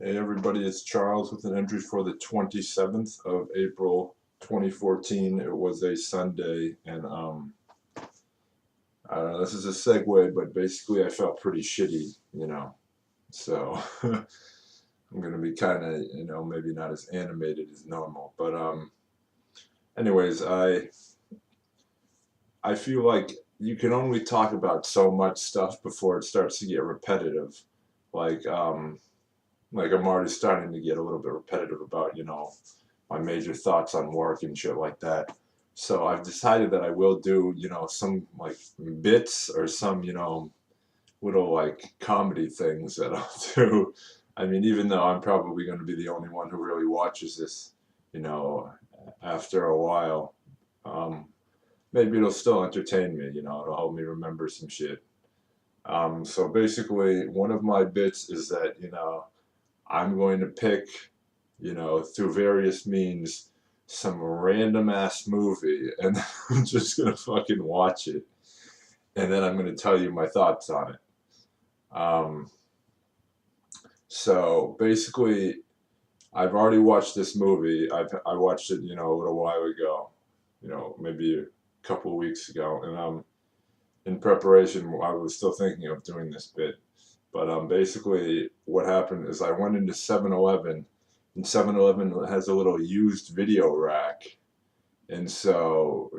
Hey everybody, it's Charles with an entry for the 27th of April 2014. It was a Sunday, and I don't know, this is a segue, but basically I felt pretty shitty. So I'm gonna be kind of, maybe not as animated as normal, but anyways, I feel like you can only talk about so much stuff before it starts to get repetitive. Like like I'm already starting to get a little bit repetitive about, my major thoughts on work and shit like that. So I've decided that I will do, some like bits or some, little like comedy things that I'll do. I mean, even though I'm probably going to be the only one who really watches this, you know, after a while, um, maybe it'll still entertain me, it'll help me remember some shit. So basically, one of my bits is that, I'm going to pick, through various means, some random ass movie, and I'm just gonna fucking watch it, and then I'm gonna tell you my thoughts on it. Um, so basically, I've already watched this movie. I watched it, a little while ago, maybe a couple of weeks ago, and in preparation, I was still thinking of doing this bit. But basically, what happened is I went into 7-Eleven, and 7-Eleven has a little used video rack. And so,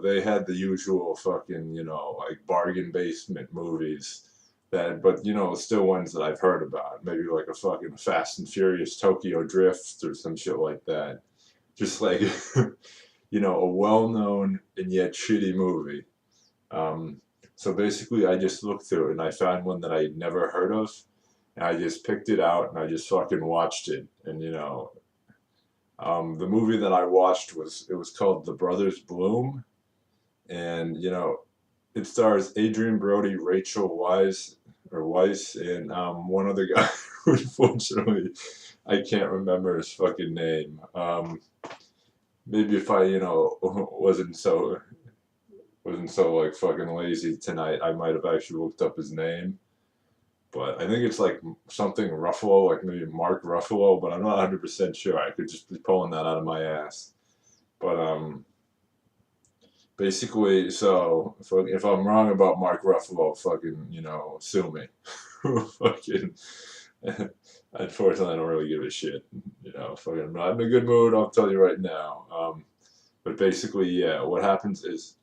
they had the usual fucking, like bargain basement movies that, but, still ones that I've heard about. Maybe like a fucking Fast and Furious Tokyo Drift or some shit like that. Just like, a well known and yet shitty movie. Um, so basically, I just looked through it and I found one that I'd never heard of, and I just picked it out and I just fucking watched it. And the movie that I watched was called The Brothers Bloom, and it stars Adrian Brody, Rachel Weisz, and one other guy. Unfortunately, I can't remember his fucking name. Maybe if I wasn't so like fucking lazy tonight, I might have actually looked up his name. But I think it's like something Ruffalo, like maybe Mark Ruffalo, but I'm not 100% sure. I could just be pulling that out of my ass. But basically, so if I'm wrong about Mark Ruffalo, fucking, sue me. Fucking, unfortunately, I don't really give a shit. Fucking, I'm not in a good mood, I'll tell you right now. But basically, yeah, what happens is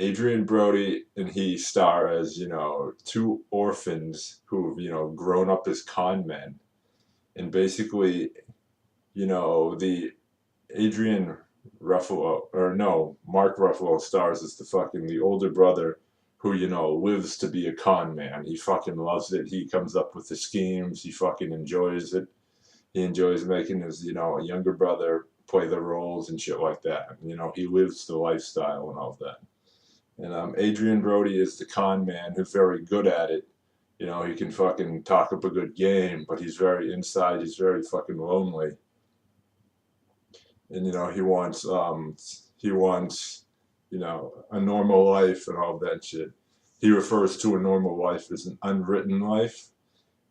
Adrian Brody and he star as, two orphans who've, grown up as con men. And basically, the Adrian Ruffalo, or no, Mark Ruffalo stars as the older brother who, lives to be a con man. He fucking loves it. He comes up with the schemes. He fucking enjoys it. He enjoys making his, younger brother play the roles and shit like that. He lives the lifestyle and all of that. And Adrian Brody is the con man who's very good at it. He can fucking talk up a good game, but he's very inside. He's very fucking lonely, and he wants a normal life and all of that shit. He refers to a normal life as an unwritten life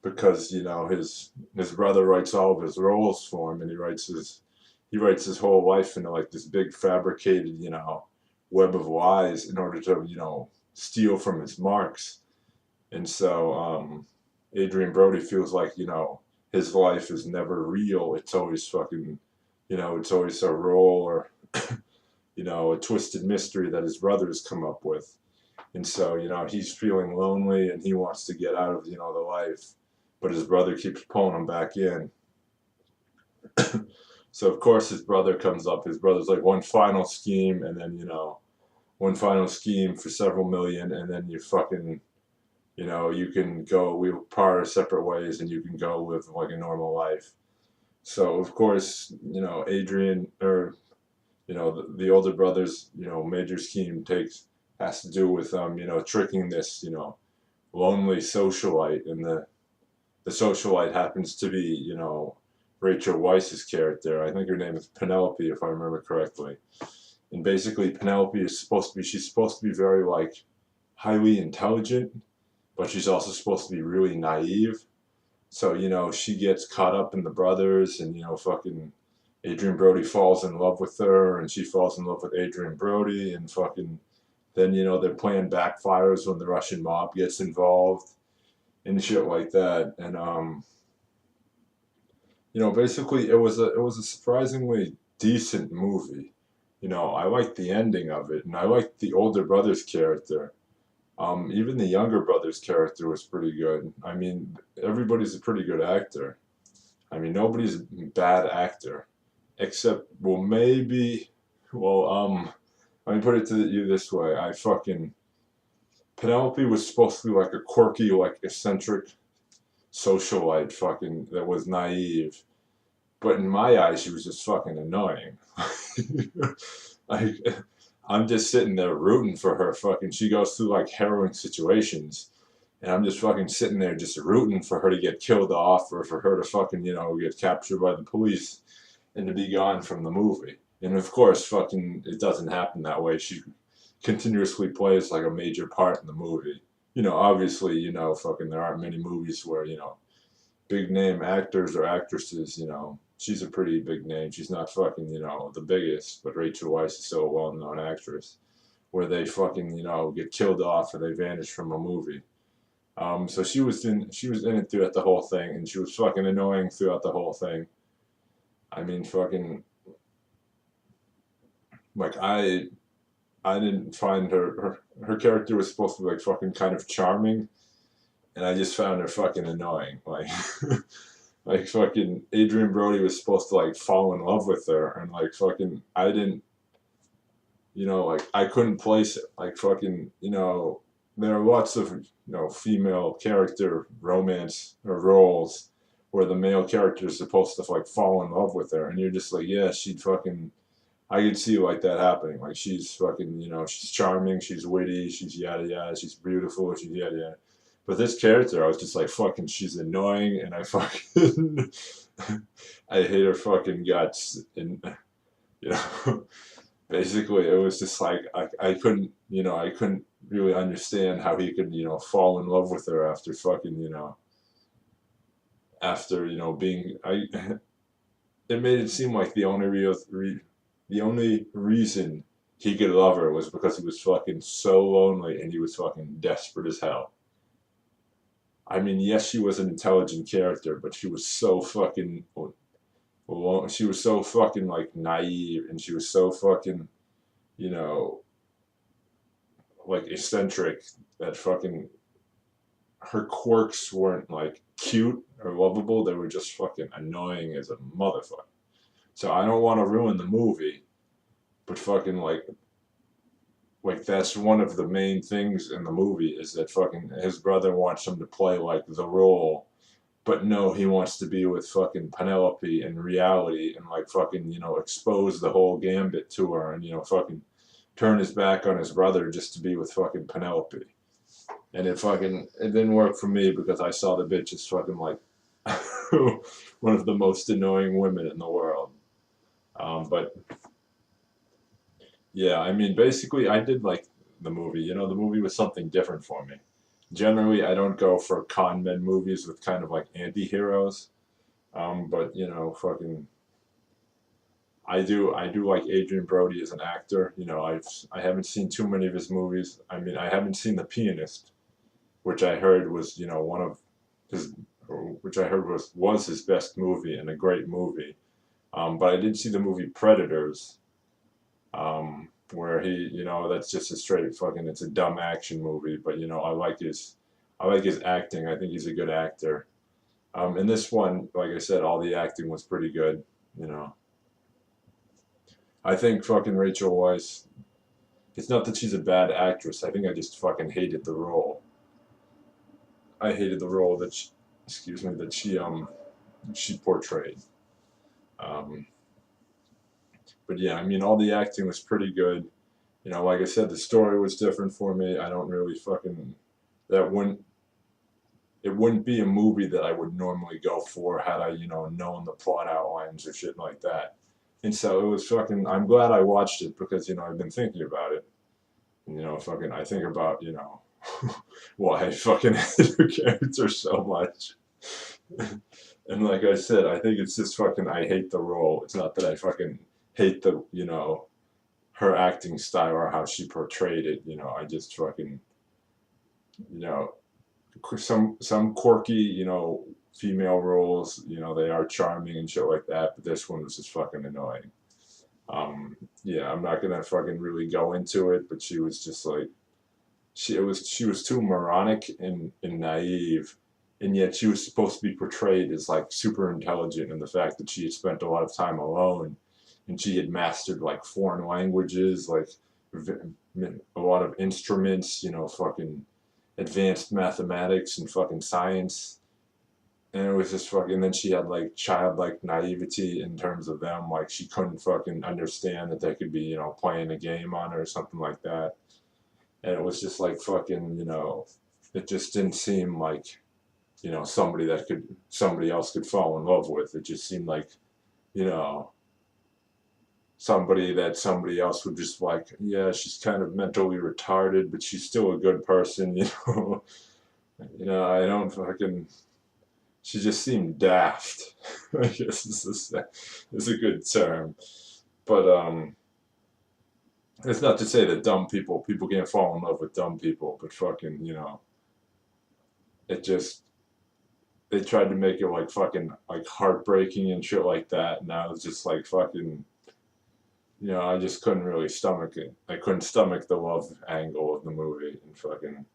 because his brother writes all of his roles for him, and he writes his whole life into like this big fabricated web of lies in order to steal from his marks. And so Adrian Brody feels like his life is never real. It's always fucking it's always a role or a twisted mystery that his brothers come up with. And so he's feeling lonely and he wants to get out of the life, but his brother keeps pulling him back in. So of course his brother comes up. His brother's like one final scheme, and then one final scheme for several million, and then you can go. We part our separate ways, and you can go live like a normal life. So of course, Adrian, or the older brother's major scheme takes has to do with tricking this lonely socialite, and the socialite happens to be Rachel Weisz's character. I think her name is Penelope, if I remember correctly. And basically, Penelope is supposed to be she's supposed to be very like highly intelligent, but she's also supposed to be really naive. So, you know, she gets caught up in the brothers, and, you know, fucking Adrian Brody falls in love with her, and she falls in love with Adrian Brody, and fucking then, you know, their plan backfires when the Russian mob gets involved and shit like that. And you know, basically it was a surprisingly decent movie. You know, I liked the ending of it, and I liked the older brother's character. Even the younger brother's character was pretty good. I mean, everybody's a pretty good actor. I mean, nobody's a bad actor, except, well, maybe, well, let me put it to you this way. I fucking, Penelope was supposed to be like a quirky, like eccentric socialite fucking that was naive. But in my eyes, she was just fucking annoying. Like, I'm just sitting there rooting for her. Fucking, she goes through like harrowing situations, and I'm just fucking sitting there just rooting for her to get killed off, or for her to fucking, you know, get captured by the police and to be gone from the movie. And of course, fucking, it doesn't happen that way. She continuously plays like a major part in the movie. You know, obviously, you know, fucking, there aren't many movies where, you know, big name actors or actresses, you know, she's a pretty big name. She's not fucking, you know, the biggest, but Rachel Weisz is still a well known actress. Where they fucking, you know, get killed off or they vanish from a movie. So she was in it throughout the whole thing, and she was fucking annoying throughout the whole thing. I mean, fucking, like, I didn't find her character was supposed to be like fucking kind of charming, and I just found her fucking annoying. Like, like fucking Adrian Brody was supposed to like fall in love with her, and like fucking I didn't, you know, like I couldn't place it. Like fucking, you know, there are lots of, you know, female character romance or roles where the male character is supposed to like fall in love with her, and you're just like, yeah, she'd fucking. I could see like that happening. Like, she's fucking, you know, she's charming, she's witty, she's yada yada, she's beautiful, she's yada yada. But this character, I was just like, fucking, she's annoying, and I fucking, I hate her fucking guts, and, you know, basically, it was just like, I couldn't, you know, I couldn't really understand how he could, you know, fall in love with her after fucking, you know, after, you know, being, it made it seem like the only reason he could love her was because he was fucking so lonely and he was fucking desperate as hell. I mean, yes, she was an intelligent character, but she was so fucking, well, she was so fucking like naive, and she was so fucking, you know, like eccentric that fucking her quirks weren't like cute or lovable. They were just fucking annoying as a motherfucker. So I don't want to ruin the movie, but fucking like that's one of the main things in the movie is that fucking his brother wants him to play like the role, but no, he wants to be with fucking Penelope in reality, and like fucking, you know, expose the whole gambit to her, and, you know, fucking turn his back on his brother just to be with fucking Penelope. And it didn't work for me because I saw the bitch as fucking like one of the most annoying women in the world. But yeah, I mean, basically, I did like the movie. You know, the movie was something different for me. Generally, I don't go for con men movies with kind of like anti-heroes. But, you know, fucking, I do like Adrian Brody as an actor. You know, I haven't seen too many of his movies. I mean, I haven't seen The Pianist, which I heard was, you know, one of his, which I heard was his best movie and a great movie. But I did see the movie Predators, where he, you know, that's just a straight fucking, it's a dumb action movie, but, you know, I like his acting. I think he's a good actor. In this one, like I said, all the acting was pretty good. You know, I think fucking Rachel Weisz. It's not that she's a bad actress. I think I just fucking hated the role. I hated the role that she, excuse me, that she portrayed. Um, but yeah, I mean, all the acting was pretty good. You know, like I said, the story was different for me. I don't really fucking, that wouldn't, it wouldn't be a movie that I would normally go for had I, you know, known the plot outlines or shit like that. And so it was fucking, I'm glad I watched it because, you know, I've been thinking about it. And, you know, fucking, I think about, you know, why I fucking hate the character so much. And like I said, I think it's just fucking, I hate the role. It's not that I fucking hate the, her acting style or how she portrayed it. I just fucking, you know, some quirky, female roles, they are charming and shit like that, but this one was just fucking annoying. Yeah, I'm not gonna fucking really go into it, but she was just like, she was too moronic and naive, and yet she was supposed to be portrayed as like super intelligent, and the fact that she had spent a lot of time alone, and she had mastered like foreign languages, like a lot of instruments, fucking advanced mathematics and fucking science. And it was just fucking. And then she had like childlike naivety in terms of them, like she couldn't fucking understand that they could be, playing a game on her or something like that. And it was just like fucking, it just didn't seem like, somebody else could fall in love with. It just seemed like, you know, somebody that somebody else would just like, yeah, she's kind of mentally retarded, but she's still a good person, I don't fucking. She just seemed daft. I guess is a good term, but it's not to say that dumb people can't fall in love with dumb people, but fucking, it just they tried to make it like fucking like heartbreaking and shit like that, and I was just like fucking, I just couldn't really stomach it. I couldn't stomach the love angle of the movie, and fucking,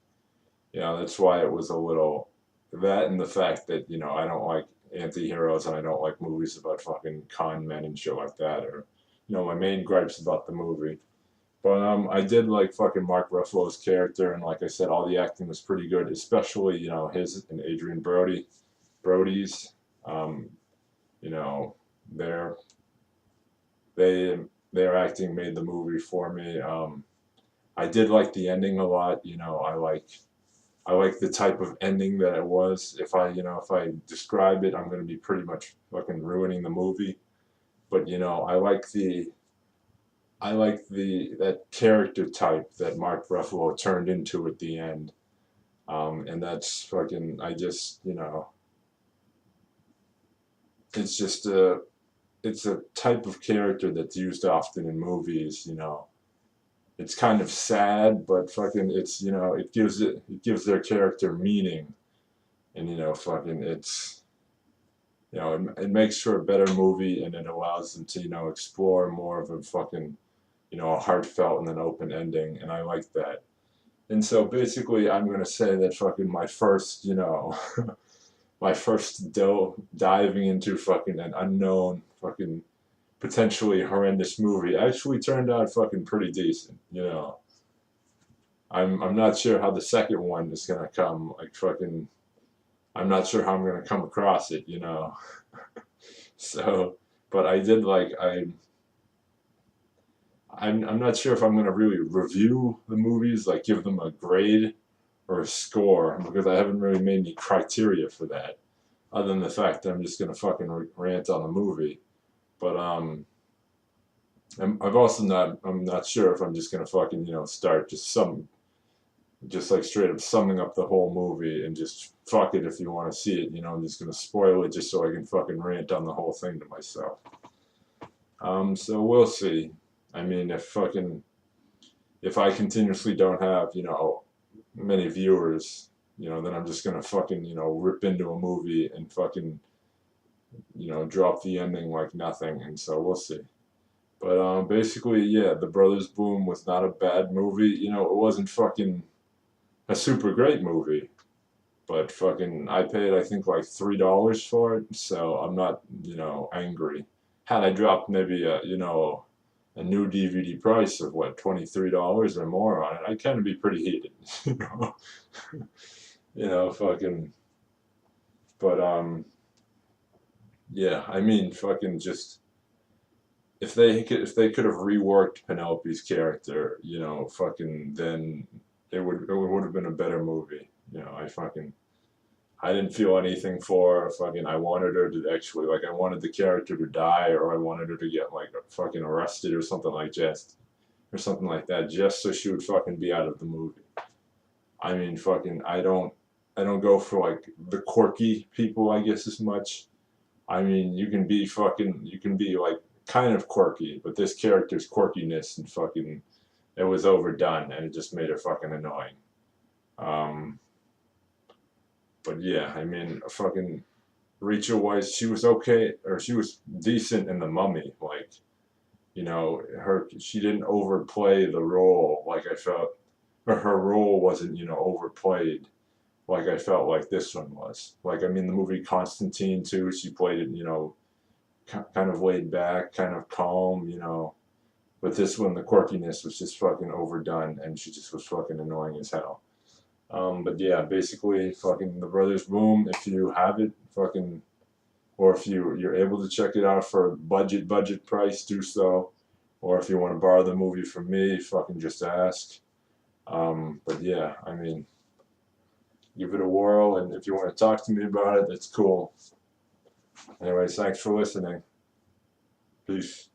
that's why it was a little that, and the fact that I don't like anti-heroes and I don't like movies about fucking con men and shit like that, or my main gripes about the movie. But I did like fucking Mark Ruffalo's character, and like I said, all the acting was pretty good, especially his and Adrian Brody's. Um, you know, their they their acting made the movie for me. I did like the ending a lot. I like the type of ending that it was. If I describe it, I'm going to be pretty much fucking ruining the movie. But I like the that character type that Mark Ruffalo turned into at the end. And that's fucking. I just it's a type of character that's used often in movies. It's kind of sad, but fucking it gives their character meaning, and fucking it makes for a better movie, and it allows them to explore more of a fucking a heartfelt and an open ending, and I like that. And so basically, I'm gonna say that fucking my first my first diving into fucking an unknown fucking potentially horrendous movie actually turned out fucking pretty decent. I'm not sure how the second one is gonna come. Like fucking, I'm not sure how I'm gonna come across it. So, but I did like I'm not sure if I'm gonna really review the movies, like give them a grade or a score, because I haven't really made any criteria for that, other than the fact that I'm just gonna fucking rant on the movie. But I'm not sure if I'm just gonna fucking start just like straight up summing up the whole movie and just fuck it if you want to see it. I'm just gonna spoil it just so I can fucking rant on the whole thing to myself. So we'll see. I mean, if I continuously don't have many viewers, then I'm just gonna fucking rip into a movie and fucking drop the ending like nothing, and so we'll see. But basically, yeah, The Brothers Bloom was not a bad movie. It wasn't fucking a super great movie, but fucking I paid I think like $3 for it, so I'm not angry. Had I dropped maybe a new DVD price of what $23 or more on it, I'd kind of be pretty heated, you know, fucking. But yeah, I mean, fucking just if they could have reworked Penelope's character, fucking then it would have been a better movie. I didn't feel anything for her. Fucking I wanted her to actually like I wanted the character to die, or I wanted her to get like fucking arrested or something like that, just so she would fucking be out of the movie. I mean, fucking I don't. I don't go for like the quirky people, I guess, as much. I mean, you can be like kind of quirky, but this character's quirkiness and fucking, it was overdone, and it just made her fucking annoying. Um, but yeah, I mean, fucking Rachel Weisz, she was okay, or she was decent in The Mummy. Like, you know, she didn't overplay the role like I felt, or her role wasn't, you know, overplayed like I felt like this one was. Like, I mean, the movie Constantine too, she played it, you know, kind of laid back, kind of calm, you know. But this one, the quirkiness was just fucking overdone, and she just was fucking annoying as hell. But yeah, basically, fucking The Brothers Boom. If you have it, fucking, or if you're able to check it out for a budget price, do so. Or if you want to borrow the movie from me, fucking just ask. But yeah, I mean, give it a whirl, and if you want to talk to me about it, that's cool. Anyways, thanks for listening. Peace.